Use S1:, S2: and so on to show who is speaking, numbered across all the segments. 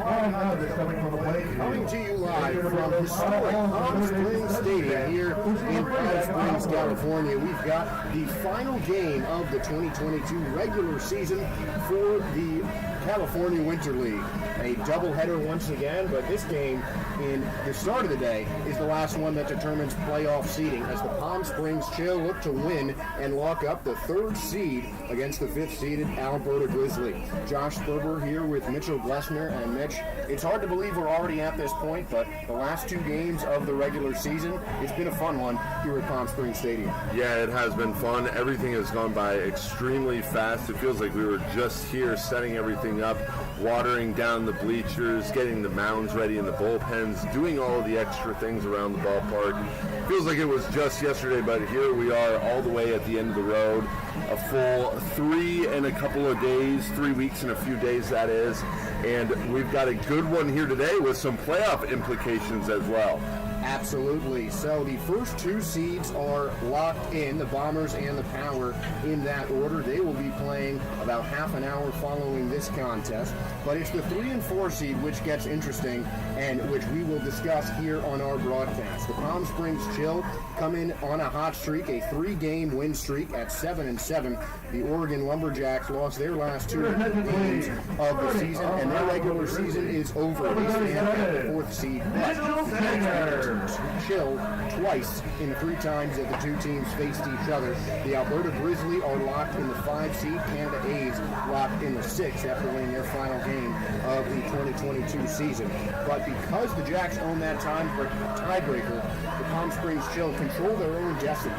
S1: Coming to you live from historic Palm Springs Stadium here in Palm Springs, California. We've got the final game of the 2022 regular season for the California Winter League. A doubleheader once again, but this game in the start of the day is the last one that determines playoff seeding as the Palm Springs Chill look to win and lock up the third seed against the fifth-seeded Alberta Grizzly. Josh Sperber here with Mitchell Glessner. And Mitch, it's hard to believe we're already at this point, but the last two games of the regular season, it's been a fun one here at Palm Springs Stadium.
S2: Yeah, it has been fun. Everything has gone by extremely fast. It feels like we were just here setting everything up, watering down the bleachers, getting the mounds ready in the bullpens, doing all of the extra things around the ballpark. Feels like it was just yesterday, but here we are all the way at the end of the road. A full 3 and a couple of days, 3 weeks and a few days that is. And we've got a good one here today with some playoff implications as well.
S1: Absolutely. So the first two seeds are locked in, the Bombers and the Power in that order. They will be playing about half an hour following this contest. But it's the 3 and 4 seed which gets interesting and which we will discuss here on our broadcast. The Palm Springs Chill come in on a hot streak, a 3-game win streak at 7-7. The Oregon Lumberjacks lost their last 2 games of the season, and their regular season is over. They stand at the 4th seed. But Chill twice in the 3 times that the two teams faced each other. The Alberta Grizzly are locked in the 5 seed. Canada A's locked in the 6 after winning their final game of the 2022 season. But because the Jacks own that tiebreaker, the Palm Springs Chill control their own destiny.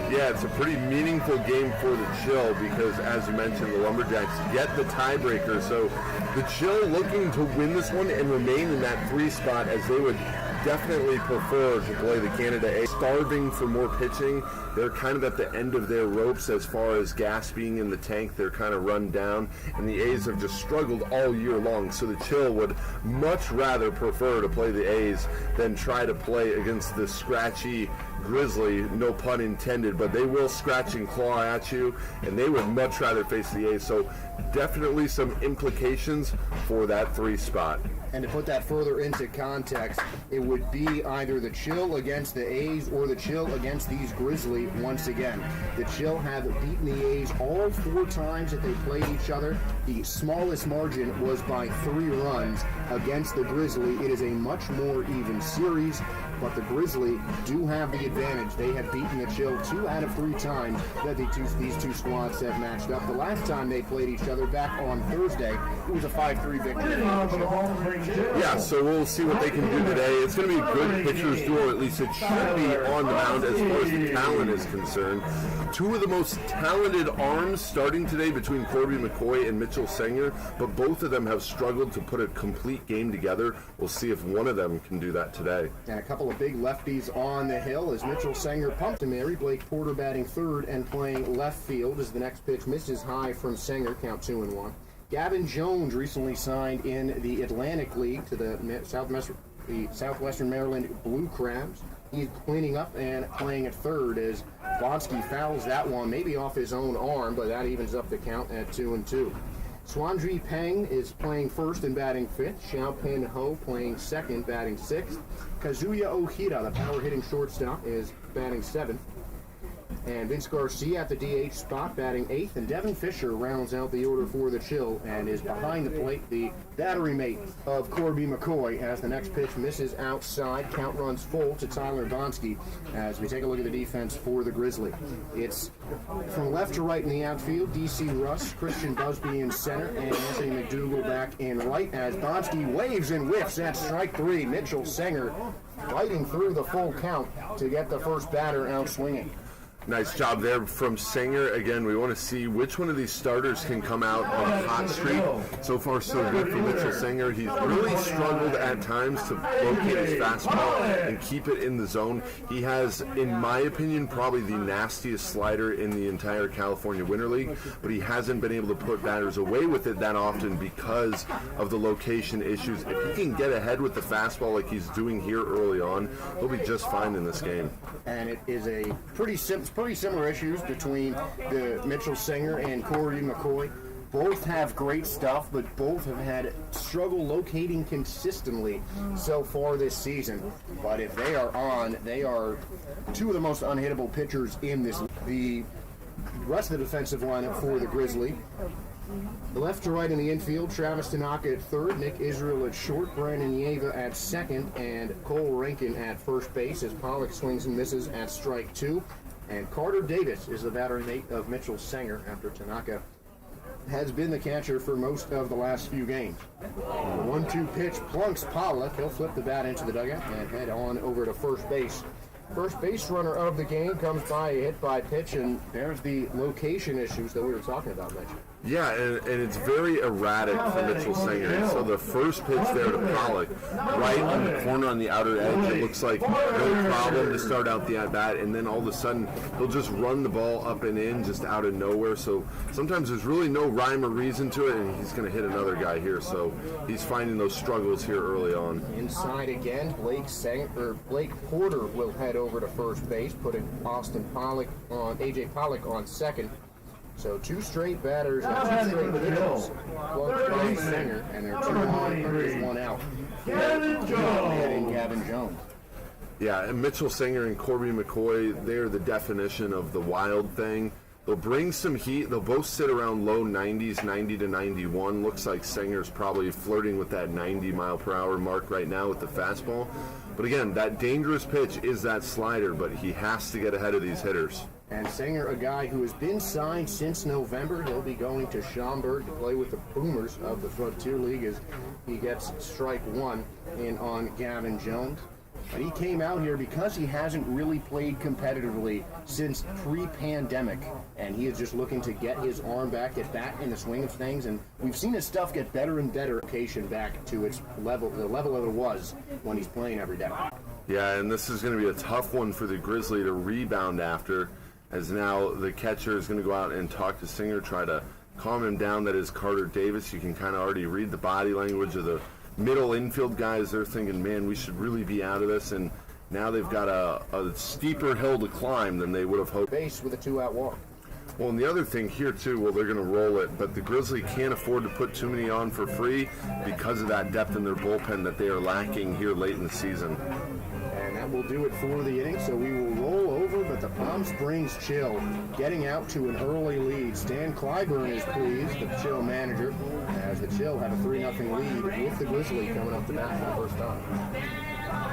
S2: Yeah, it's a pretty meaningful game for the Chill because, as you mentioned, the Lumberjacks get the tiebreaker. So the Chill looking to win this one and remain in that 3 spot, as they would definitely prefer to play the Canada A. Starving for more pitching. They're kind of at the end of their ropes as far as gas being in the tank. They're kind of run down, and the A's have just struggled all year long. So the Chill would much rather prefer to play the A's than try to play against the scratchy Grizzly, no pun intended, but they will scratch and claw at you, and they would much rather face the A's. So definitely some implications for that 3 spot.
S1: And to put that further into context, it would be either the Chill against the A's or the Chill against these Grizzly once again. The Chill have beaten the A's all 4 times that they played each other. The smallest margin was by 3 runs against the Grizzly. It is a much more even series, but the Grizzly do have the advantage. They have beaten the Chill 2 out of 3 times that these two squads have matched up. The last time they played each other back on Thursday, it was a 5-3 victory.
S2: Yeah, so we'll see what they can do today. It's going to be a good pitcher's duel, at least it should be on the mound as far as the talent is concerned. 2 of the most talented arms starting today between Corby McCoy and Mitchell Sanger, but both of them have struggled to put a complete game together. We'll see if one of them can do that today.
S1: And a couple of big lefties on the hill as Mitchell Sanger pumped to Mary. Blake Porter batting 3rd and playing left field as the next pitch misses high from Sanger, count 2-1. Gavin Jones recently signed in the Atlantic League to the Southwestern Maryland Blue Crabs. He's cleaning up and playing at 3rd as Bonsky fouls that one, maybe off his own arm, but that evens up the count at 2-2. Swanji Peng is playing 1st and batting 5th. Xiaopin Ho playing 2nd, batting 6th. Kazuya Ohita, the power-hitting shortstop, is batting 7th. And Vince Garcia at the DH spot, batting 8th. And Devin Fisher rounds out the order for the Chill and is behind the plate, the battery mate of Corby McCoy, as the next pitch misses outside. Count runs full to Tyler Bonsky as we take a look at the defense for the Grizzly. It's from left to right in the outfield. D.C. Russ, Christian Busby in center, and Anthony McDougal back in right as Bonsky waves and whiffs at strike 3. Mitchell Sanger fighting through the full count to get the first batter out swinging.
S2: Nice job there from Sanger. Again, we want to see which one of these starters can come out on a hot streak. So far, so good for Mitchell Sanger. He's really struggled at times to locate his fastball and keep it in the zone. He has, in my opinion, probably the nastiest slider in the entire California Winter League, but he hasn't been able to put batters away with it that often because of the location issues. If he can get ahead with the fastball like he's doing here early on, he'll be just fine in this game.
S1: And it is a pretty similar issues between the Mitchell Sanger and Corey McCoy. Both have great stuff, but both have had struggle locating consistently so far this season. But if they are on, they are two of the most unhittable pitchers in this. The rest of the defensive lineup for the Grizzly. The left to right in the infield, Travis Tanaka at third, Nick Israel at short, Brandon Yeva at second, and Cole Rankin at first base as Pollock swings and misses at strike two. And Carter Davis is the batter mate of Mitchell Sanger after Tanaka has been the catcher for most of the last few games. The 1-2 pitch plunks Pollock. He'll flip the bat into the dugout and head on over to first base. First base runner of the game comes by a hit by pitch, and there's the location issues that we were talking about, Mitch.
S2: Yeah, and it's very erratic for Mitchell Sanger. So the first pitch there to Pollock, right on the corner on the outer edge, it looks like no problem to start out the at-bat, and then all of a sudden he'll just run the ball up and in just out of nowhere. So sometimes there's really no rhyme or reason to it, and he's going to hit another guy here. So he's finding those struggles here early on.
S1: Inside again, Blake Porter will head over to first base, putting AJ Pollock on second. So two straight batters and two straight hitters plunked by Sanger, and they're 2 on, there's 1 out. Gavin Jones.
S2: Yeah, and Mitchell Sanger and Corby McCoy, they're the definition of the wild thing. They'll bring some heat. They'll both sit around low 90s, 90 to 91. Looks like Sanger's probably flirting with that 90-mile-per-hour mark right now with the fastball. But again, that dangerous pitch is that slider, but he has to get ahead of these hitters.
S1: And Sanger, a guy who has been signed since November, he'll be going to Schaumburg to play with the Boomers of the Frontier League as he gets strike one in on Gavin Jones. But he came out here because he hasn't really played competitively since pre-pandemic, and he is just looking to get his arm back, get back in the swing of things, and we've seen his stuff get better and better location back to its level, the level that it was when he's playing every day.
S2: Yeah, and this is going to be a tough one for the Grizzly to rebound after, as now the catcher is going to go out and talk to Sanger, try to calm him down. That is Carter Davis. You can kind of already read the body language of the middle infield guys. They're thinking, man, we should really be out of this, and now they've got a steeper hill to climb than they would have hoped.
S1: Base with a 2-out walk.
S2: Well, and the other thing here, too, well, they're going to roll it, but the Grizzly can't afford to put too many on for free because of that depth in their bullpen that they are lacking here late in the season.
S1: And that will do it for the inning, so we will roll over, but the Palm Springs Chill getting out to an early lead. Stan Clyburn is pleased, the Chill manager, as the Chill have a 3-0 lead with the Grizzly coming up to bat for the first time.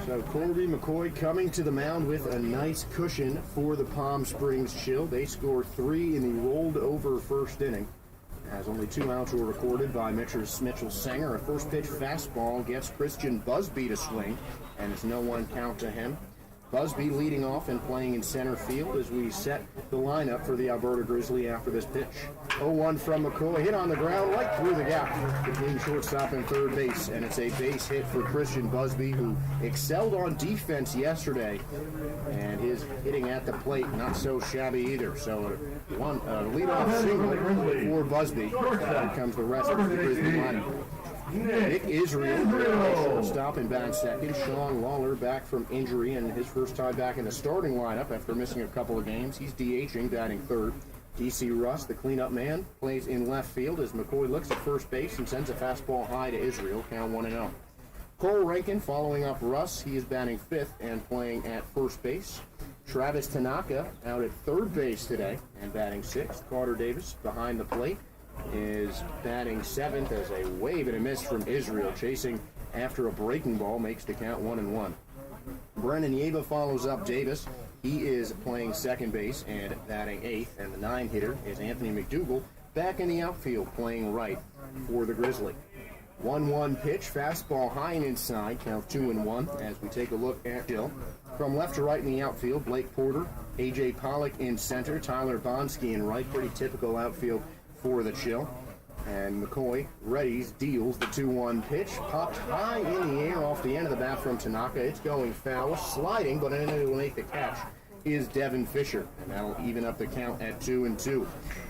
S1: So Corby McCoy coming to the mound with a nice cushion for the Palm Springs Chill. They score 3 in the rolled over first inning, as only 2 outs were recorded by Mitchell Sanger. A first pitch fastball gets Christian Busby to swing, and it's no 1 count to him. Busby leading off and playing in center field as we set the lineup for the Alberta Grizzly after this pitch. 0-1 from McCoy, hit on the ground right through the gap between shortstop and third base, and it's a base hit for Christian Busby, who excelled on defense yesterday and is hitting at the plate, not so shabby either. So one leadoff single for Busby. Here comes the rest of the Grizzly lineup. Nick Israel, stop and batting second. Sean Lawler back from injury and his first time back in the starting lineup after missing a couple of games. He's DHing, batting third. DC Russ, the cleanup man, plays in left field as McCoy looks at first base and sends a fastball high to Israel, count 1-0. Cole Rankin following up Russ. He is batting fifth and playing at first base. Travis Tanaka out at third base today and batting sixth. Carter Davis behind the plate is batting seventh as a wave and a miss from Israel, chasing after a breaking ball, makes the count 1-1. Brennan Yeva follows up Davis. He is playing second base and batting eighth, and the 9-hitter is Anthony McDougal back in the outfield playing right for the Grizzly. 1-1 pitch, fastball high and inside, count 2-1 as we take a look at Jill. From left to right in the outfield, Blake Porter, A.J. Pollock in center, Tyler Bonsky in right, pretty typical outfield for the Chill. And McCoy readies, deals the 2-1 pitch, popped high in the air off the end of the bat from Tanaka. It's going foul, sliding, but unable to make the catch is Devin Fisher, and that'll even up the count at 2-2.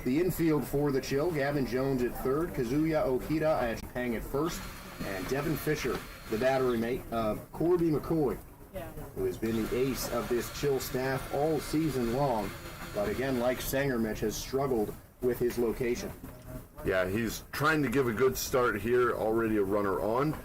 S1: The infield for the Chill, Gavin Jones at third, Kazuya Okita at Pang at first, and Devin Fisher, the battery mate of Corby McCoy, who has been the ace of this Chill staff all season long, but again, like Sanger, Mitch has struggled with his location.
S2: Yeah, he's trying to give a good start here, already a runner on.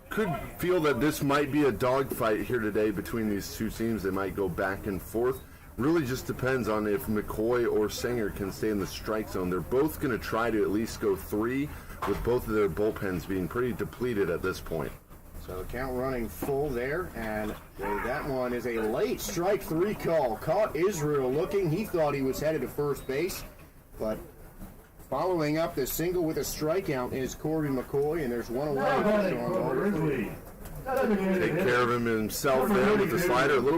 S2: Could feel that this might be a dogfight here today between these two teams. They might go back and forth. Really just depends on if McCoy or Sanger can stay in the strike zone. They're both going to try to at least go three, with both of their bullpens being pretty depleted at this point.
S1: So the count running full there, and that one is a late strike three call. Caught Israel looking. He thought he was headed to first base, but following up the single with a strikeout is Corby McCoy, and there's one away.
S2: Take care of him himself there with the slider. A little bit